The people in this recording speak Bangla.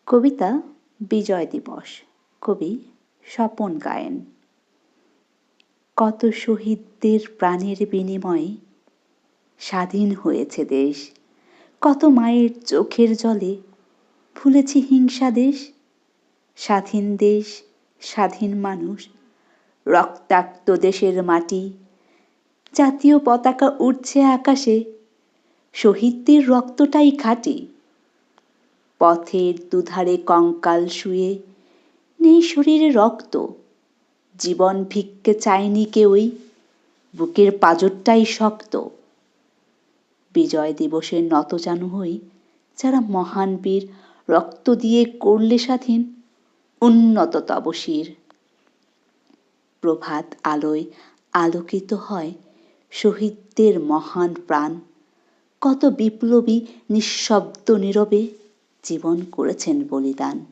কবিতা বিজয় দিবস, কবি স্বপন গায়েন। কত শহীদদের প্রাণের বিনিময়ে স্বাধীন হয়েছে দেশ, কত মায়ের চোখের জলে ভুলেছি হিংসা দেশ। স্বাধীন দেশ, স্বাধীন মানুষ, রক্তাক্ত দেশের মাটি, জাতীয় পতাকা উড়ছে আকাশে, শহীদদের রক্তটাই খাঁটি। পথের দুধারে কঙ্কাল শুয়ে নেই শরীরে রক্ত, জীবন ভিক্ষে চায়নি কেউই, বুকের পাঁজরটাই শক্ত। বিজয় দিবসে নতজানু হই যারা মহান বীর, রক্ত দিয়ে করলে স্বাধীন উন্নত তব শির। প্রভাত আলোয় আলোকিত হয় শহীদদের মহান প্রাণ, কত বিপ্লবী নিঃশব্দ নীরবে জীবন করেছেন বলিদান।